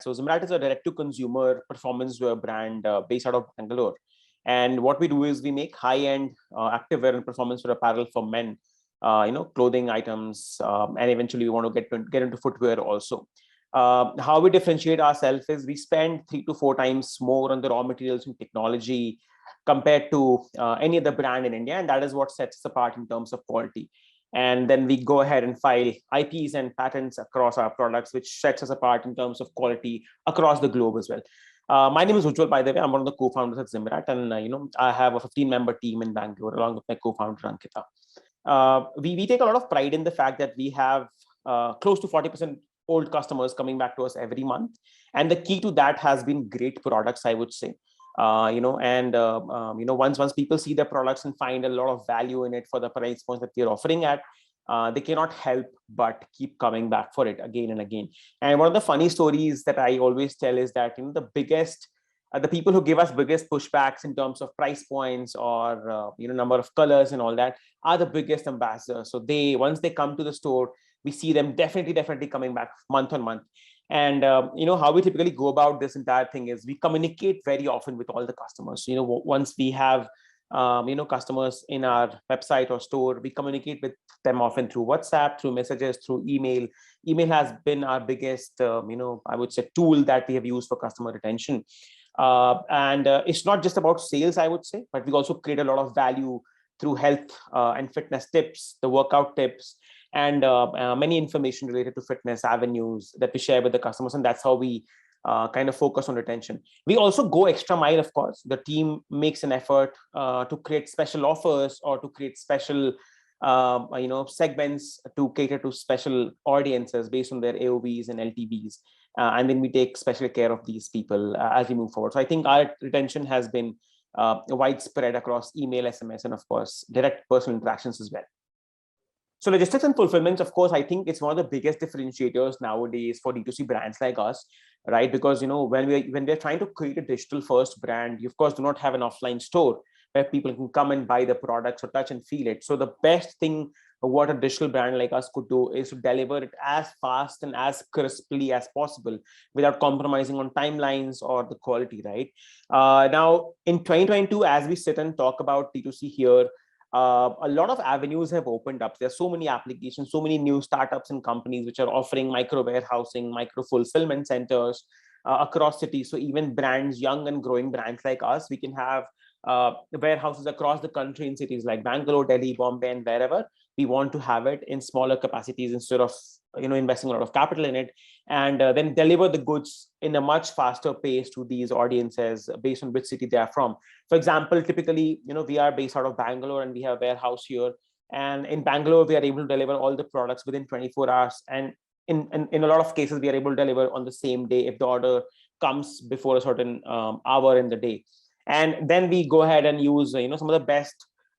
So Zymrat is a direct-to-consumer performance wear brand based out of Bangalore. And what we do is we make high-end activewear and performance wear apparel for men, clothing items, and eventually we want to get into footwear also. How we differentiate ourselves is we spend 3 to 4 times more on the raw materials and technology compared to any other brand in India, and that is what sets us apart in terms of quality. And then we go ahead and file IPs and patents across our products, which sets us apart in terms of quality across the globe as well. My name is Ujjawal, by the way. I'm one of the co-founders at Zymrat, and I have a 15-member team in Bangalore along with my co-founder Ankita. We take a lot of pride in the fact that we have close to 40% old customers coming back to us every month, and the key to that has been great products, I would say. Once people see the products and find a lot of value in it for the price points that we're offering at, they cannot help but keep coming back for it again and again. And one of the funny stories that I always tell is that the people who give us biggest pushbacks in terms of price points or number of colors and all that are the biggest ambassadors. So once they come to the store, we see them definitely coming back month on month. And how we typically go about this entire thing is we communicate very often with all the customers. Once we have customers in our website or store, we communicate with them often through WhatsApp, through messages, through email. Email has been our biggest I would say tool that we have used for customer retention. It's not just about sales, I would say, but we also create a lot of value through health and fitness tips, the workout tips, and many information related to fitness avenues that we share with the customers. And that's how we kind of focus on retention. We also go extra mile, of course. The team makes an effort to create special offers or to create special segments to cater to special audiences based on their AOVs and LTVs. And then we take special care of these people as we move forward. So I think our retention has been widespread across email, SMS, and of course, direct personal interactions as well. So logistics and fulfillment, of course, I think it's one of the biggest differentiators nowadays for D2C brands like us, right? Because when we're trying to create a digital first brand, you of course do not have an offline store where people can come and buy the products or touch and feel it. So the best thing what a digital brand like us could do is to deliver it as fast and as crisply as possible without compromising on timelines or the quality, right? Now in 2022, as we sit and talk about D2C here, a lot of avenues have opened up. There's so many applications, so many new startups and companies which are offering micro warehousing, micro fulfillment centers across cities. So even brands, young and growing brands like us, we can have warehouses across the country in cities like Bangalore, Delhi, Bombay, and wherever we want to have it in smaller capacities instead of investing a lot of capital in it, and then deliver the goods in a much faster pace to these audiences based on which city they are from. For example, typically, we are based out of Bangalore and we have a warehouse here. And in Bangalore, we are able to deliver all the products within 24 hours. And in a lot of cases, we are able to deliver on the same day if the order comes before a certain hour in the day. And then we go ahead and use some of the best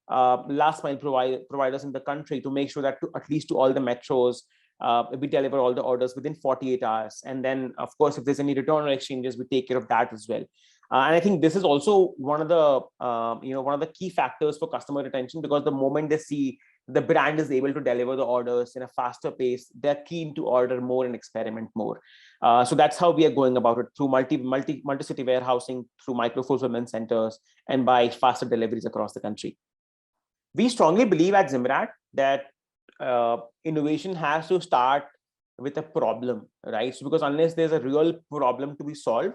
last mile providers in the country to make sure that at least to all the metros, we deliver all the orders within 48 hours. And then, of course, if there's any return or exchanges, we take care of that as well. And I think this is also one of the key factors for customer retention, because the moment they see the brand is able to deliver the orders in a faster pace, they're keen to order more and experiment more. So that's how we are going about it, through multi-city warehousing, through micro fulfillment centers, and by faster deliveries across the country. We strongly believe at Zymrat that innovation has to start with a problem, right? So because unless there's a real problem to be solved,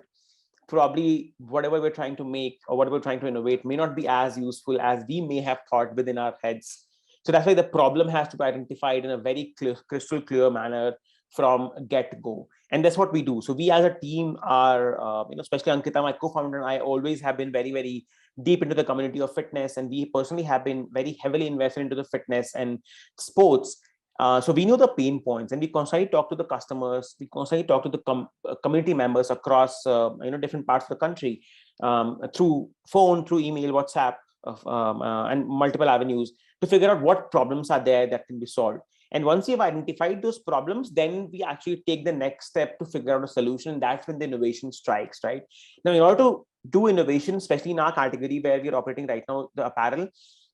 probably whatever we're trying to make or whatever we're trying to innovate may not be as useful as we may have thought within our heads. So that's why the problem has to be identified in a very crystal clear manner from get-go. And that's what we do. So we as a team are, especially Ankita, my co-founder, and I always have been very, very deep into the community of fitness. And we personally have been very heavily invested into the fitness and sports. So we know the pain points, and we constantly talk to the customers. We constantly talk to the community members across different parts of the country through phone, through email, WhatsApp, and multiple avenues to figure out what problems are there that can be solved. And once you've identified those problems, then we actually take the next step to figure out a solution. That's when the innovation strikes, right? Now, in order to do innovation, especially in our category where we're operating right now, the apparel,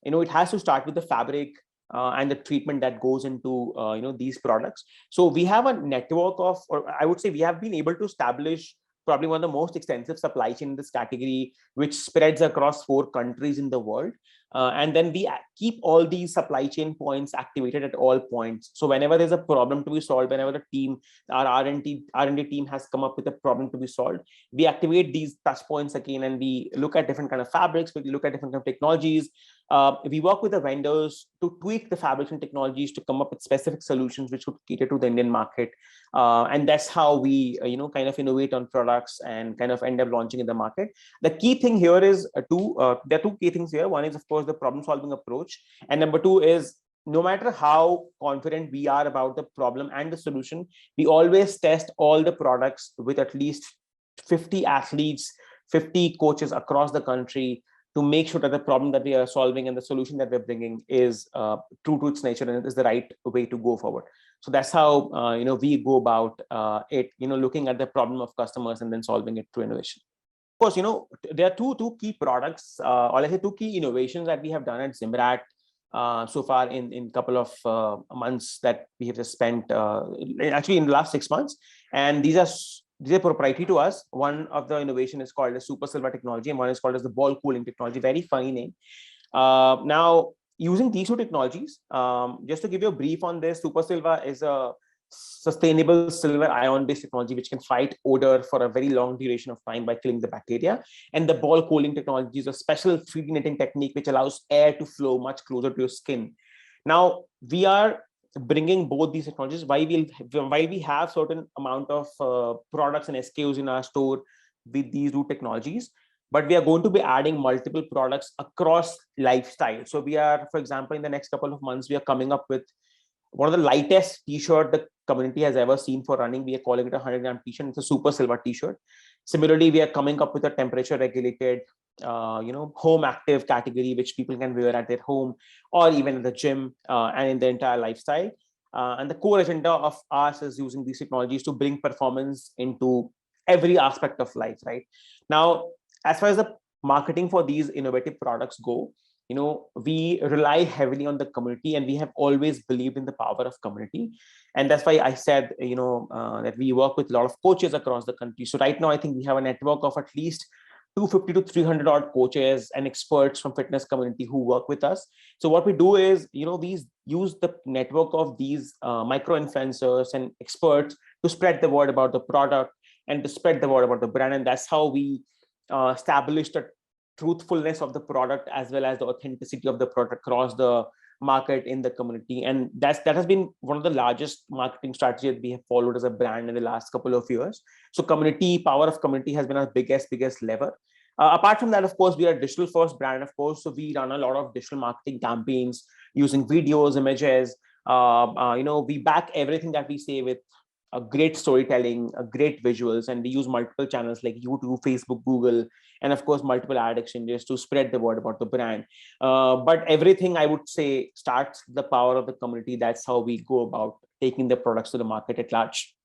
it has to start with the fabric, and the treatment that goes into these products. So we have a network of, or I would say we have been able to establish probably one of the most extensive supply chain in this category, which spreads across 4 countries in the world. And then we keep all these supply chain points activated at all points. So whenever there's a problem to be solved, whenever the team, our R&D team has come up with a problem to be solved, we activate these touch points again, and we look at different kind of fabrics, we look at different kind of technologies. We work with the vendors to tweak the fabrics and technologies to come up with specific solutions which would cater to the Indian market. And that's how we, kind of innovate on products and kind of end up launching in the market. The key thing here is there are 2 key things here. One is, of course, the problem solving approach. And number 2 is, no matter how confident we are about the problem and the solution, we always test all the products with at least 50 athletes, 50 coaches across the country, to make sure that the problem that we are solving and the solution that we're bringing is true to its nature and is the right way to go forward. So that's how we go about it, looking at the problem of customers and then solving it through innovation. Of course, there are two key products, or let's say 2 key innovations that we have done at Zymrat so far in couple of months that we have just spent, actually in the last 6 months. And these are proprietary to us. One of the innovation is called the SuperSilva technology, and one is called as the ball cooling technology. Very funny name. Now, using these 2 technologies, just to give you a brief on this, SuperSilva is a sustainable silver ion-based technology which can fight odor for a very long duration of time by killing the bacteria. And the ball cooling technology is a special 3D knitting technique which allows air to flow much closer to your skin. Now, we are bringing both these technologies while we have certain amount of products and SKUs in our store with these 2 technologies, but we are going to be adding multiple products across lifestyle. So we are, for example, in the next couple of months, we are coming up with one of the lightest T-shirt the community has ever seen for running. We are calling it a 100-gram T-shirt. It's a SuperSilva T-shirt. Similarly, we are coming up with a temperature regulated home active category which people can wear at their home or even in the gym and in the entire lifestyle. And the core agenda of us is using these technologies to bring performance into every aspect of life, right? Now, as far as the marketing for these innovative products go, we rely heavily on the community, and we have always believed in the power of community. And that's why I said, that we work with a lot of coaches across the country. So right now, I think we have a network of at least 250 to 300 odd coaches and experts from fitness community who work with us. So what we do is, we use the network of these micro influencers and experts to spread the word about the product and to spread the word about the brand. And that's how we established a truthfulness of the product as well as the authenticity of the product across the market in the community. And that has been one of the largest marketing strategies that we have followed as a brand in the last couple of years. So power of community has been our biggest lever. Apart from that, of course, we are a digital first brand, of course. So we run a lot of digital marketing campaigns using videos, images. We back everything that we say with a great storytelling, a great visuals, and we use multiple channels like YouTube, Facebook, Google, and of course, multiple ad exchanges to spread the word about the brand. But everything, I would say, starts the power of the community. That's how we go about taking the products to the market at large.